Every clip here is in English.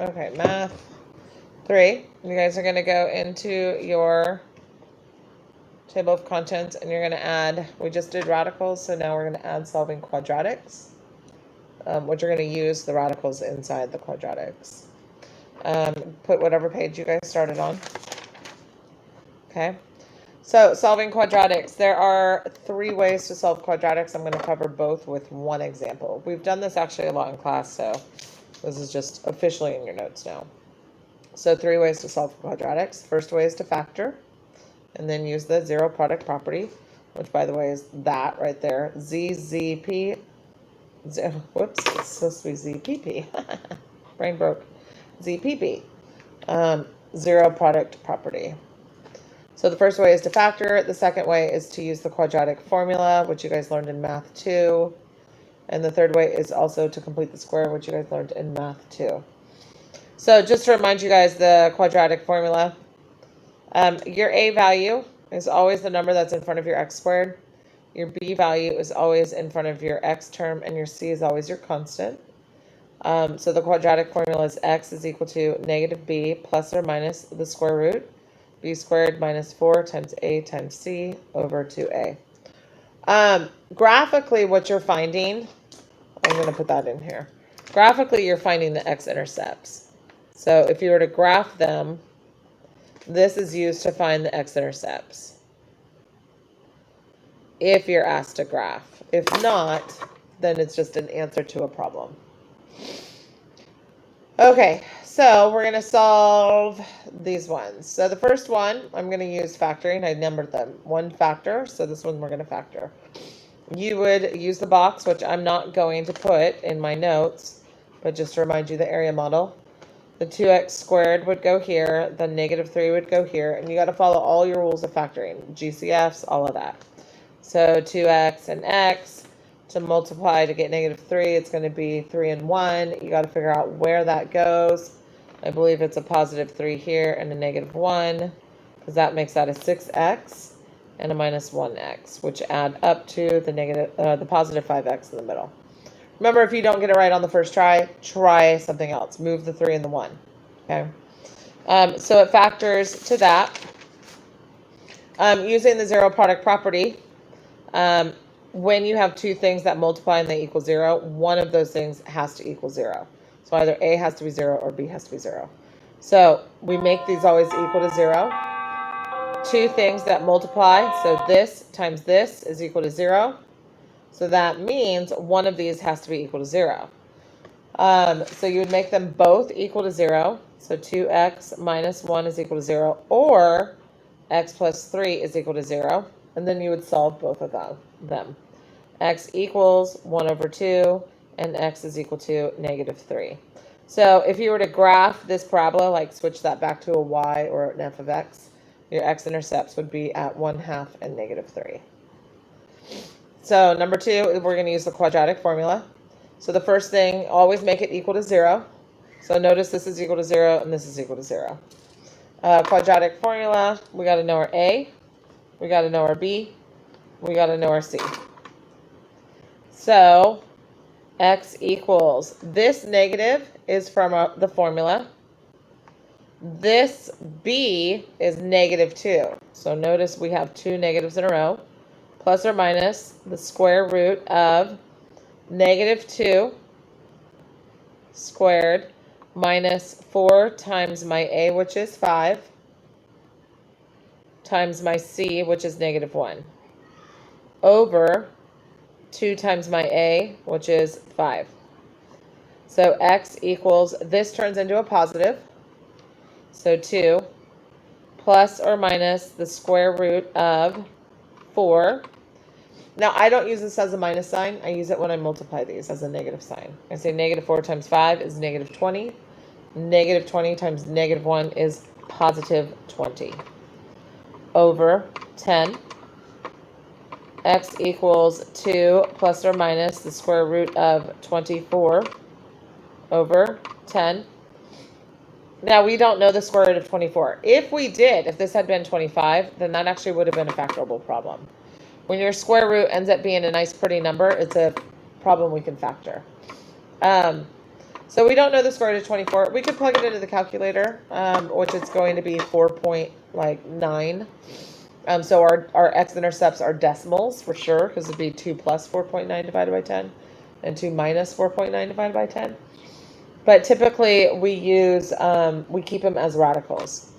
Okay, math 3. You guys are going to go into your table of contents and you're going to add, we just did radicals, so now we're going to add solving quadratics, which you're going to use the radicals inside the quadratics. Put whatever page you guys started on. Okay. So solving quadratics, there are 3 ways to solve quadratics. I'm going to cover both with one example. We've done this actually a lot in class, so this is just officially in your notes now. So 3 ways to solve quadratics. First way is to factor, and then use the zero product property, which by the way is that right there. ZZP, whoops, it's supposed to be ZPP. Brain broke. ZPP, zero product property. So the first way is to factor. The second way is to use the quadratic formula, which you guys learned in math 2. And the third way is also to complete the square, which you guys learned in math 2. So just to remind you guys, the quadratic formula, your a value is always the number that's in front of your x squared. Your b value is always in front of your x term, and your c is always your constant. So the quadratic formula is x is equal to negative b plus or minus the square root, b squared minus 4 times a times c over 2a. Graphically, what you're finding, I'm going to put that in here. Graphically, you're finding the x-intercepts. So if you were to graph them, this is used to find the x-intercepts, if you're asked to graph. If not, then it's just an answer to a problem. Okay, so we're going to solve these ones. So the first one, I'm going to use factoring. I numbered them. 1 factor, so this one we're going to factor. You would use the box, which I'm not going to put in my notes, but just to remind you the area model. The 2x squared would go here, the negative 3 would go here, and you got to follow all your rules of factoring, GCFs, all of that. So 2x and x, to multiply to get negative 3, it's going to be 3 and 1. You got to figure out where that goes. I believe it's a positive 3 here and a negative 1, because that makes that a 6x and a minus 1x, which add up to the positive 5x in the middle. Remember, if you don't get it right on the first try, try something else. Move the 3 and the 1. Okay. So it factors to that. Using the zero product property, when you have 2 things that multiply and they equal 0, one of those things has to equal 0. So either A has to be 0 or B has to be 0. So we make these always equal to 0. 2 things that multiply, so this times this is equal to 0. So that means one of these has to be equal to 0. So you would make them both equal to 0. So 2x minus 1 is equal to 0, or x plus 3 is equal to 0. And then you would solve both of them. X equals 1 over 2, and x is equal to negative 3. So if you were to graph this parabola, like switch that back to a y or an f of x, your x-intercepts would be at 1/2 and negative 3. So number 2, we're going to use the quadratic formula. So the first thing, always make it equal to 0. So notice this is equal to 0 and this is equal to 0. Quadratic formula, we got to know our a, we got to know our b, we got to know our c. So x equals, this negative is from the formula. This b is negative 2. So notice we have 2 negatives in a row. Plus or minus the square root of negative 2 squared minus 4 times my a, which is 5, times my c, which is negative 1, over 2 times my a, which is 5. So x equals, this turns into a positive, so 2, plus or minus the square root of 4. Now, I don't use this as a minus sign. I use it when I multiply these as a negative sign. I say negative 4 times 5 is negative 20. Negative 20 times negative 1 is positive 20. Over 10. X equals 2 plus or minus the square root of 24 over 10. Now, we don't know the square root of 24. If we did, if this had been 25, then that actually would have been a factorable problem. When your square root ends up being a nice pretty number, it's a problem we can factor. So we don't know the square root of 24. We could plug it into the calculator, which is going to be 4.9. So our x-intercepts are decimals for sure, because it'd be 2 plus 4.9 divided by 10 and 2 minus 4.9 divided by 10. But typically we use, we keep them as radicals.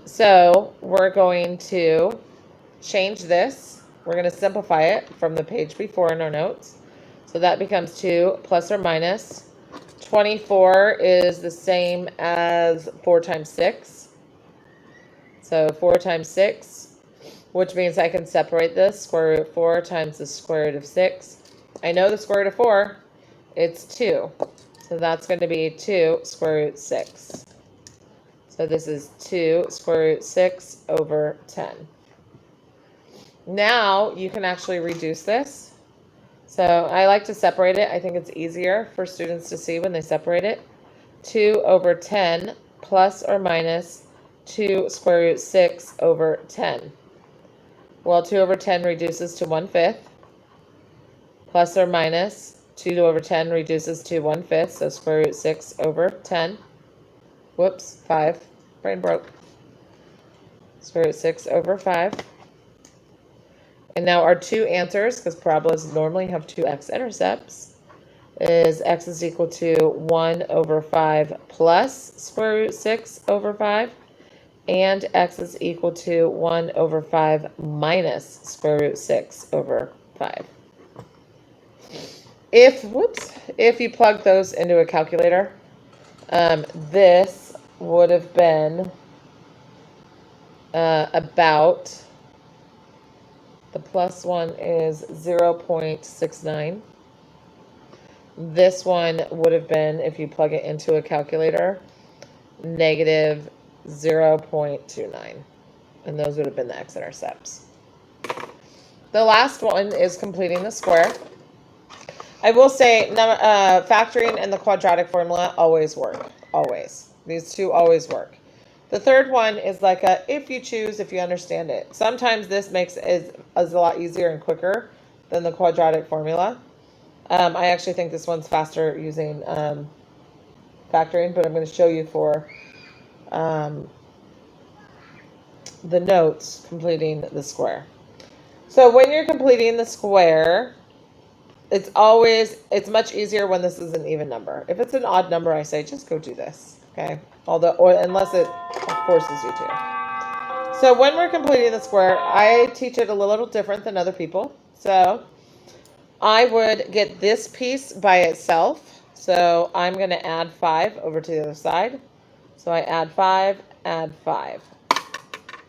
So we're going to change this. We're going to simplify it from the page before in our notes. So that becomes 2 plus or minus. 24 is the same as 4 times 6. So 4 times 6, which means I can separate this. Square root of 4 times the square root of 6. I know the square root of 4. It's 2. So that's going to be 2 square root 6. So this is 2 square root 6 over 10. Now you can actually reduce this. So I like to separate it. I think it's easier for students to see when they separate it. 2 over 10 plus or minus 2 square root 6 over 10. Well, 2 over 10 reduces to 1/5. Plus or minus 2 over 10 reduces to 1/5. So square root 6 over 10. Whoops, 5. Brain broke. Square root 6 over 5. And now our two answers, because parabolas normally have two x-intercepts, is x is equal to 1 over 5 plus square root 6 over 5, and x is equal to 1 over 5 minus square root 6 over 5. If you plug those into a calculator, this would have been about, the plus one is 0.69. This one would have been, if you plug it into a calculator, negative 0.29. And those would have been the x-intercepts. The last one is completing the square. I will say factoring and the quadratic formula always work. Always. These two always work. The third one is like a if you choose, if you understand it. Sometimes this is a lot easier and quicker than the quadratic formula. I actually think this one's faster using factoring, but I'm going to show you for the notes completing the square. So when you're completing the square, it's much easier when this is an even number. If it's an odd number, I say just go do this, okay? Unless it forces you to. So when we're completing the square, I teach it a little different than other people. So I would get this piece by itself. So I'm going to add 5 over to the other side. So I add 5, add 5.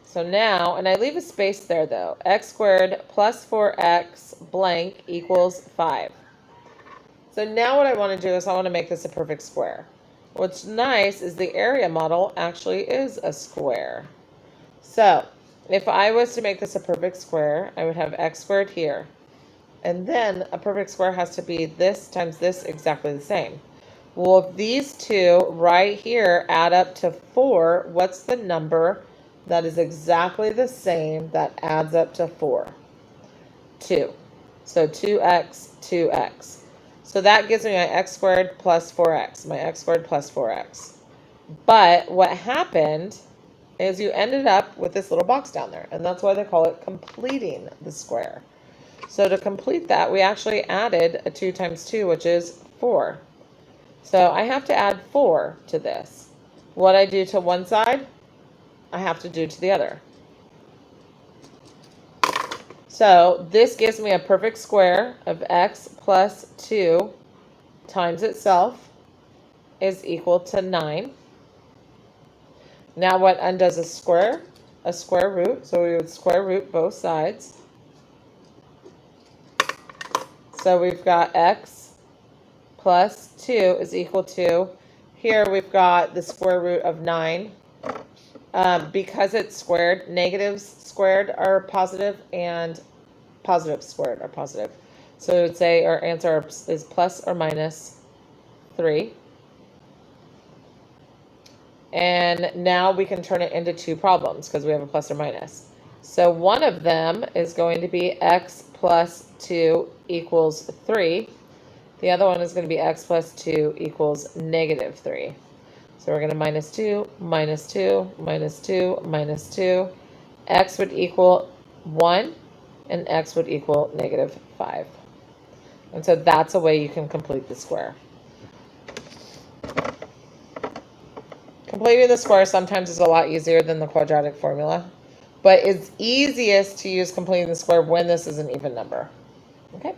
So now, and I leave a space there though, x squared plus 4x blank equals 5. So now what I want to do is I want to make this a perfect square. What's nice is the area model actually is a square. So if I was to make this a perfect square, I would have x squared here. And then a perfect square has to be this times this exactly the same. Well, if these two right here add up to 4, what's the number that is exactly the same that adds up to 4? 2. So 2x, 2x. So that gives me my x squared plus 4x, my x squared plus 4x. But what happened is you ended up with this little box down there, and that's why they call it completing the square. So to complete that, we actually added a 2 times 2, which is 4. So I have to add 4 to this. What I do to one side, I have to do to the other. So this gives me a perfect square of x plus 2 times itself is equal to 9. Now what undoes a square? A square root. So we would square root both sides. So we've got x plus 2 is equal to, here we've got the square root of 9. Because it's squared, negatives squared are positive and positives squared are positive. So we would say our answer is plus or minus 3. And now we can turn it into two problems because we have a plus or minus. So one of them is going to be x plus 2 equals 3. The other one is going to be x plus 2 equals negative 3. So we're going to minus 2, minus 2, minus 2, minus 2. X would equal 1, and x would equal negative 5. And so that's a way you can complete the square. Completing the square sometimes is a lot easier than the quadratic formula, but it's easiest to use completing the square when this is an even number. Okay.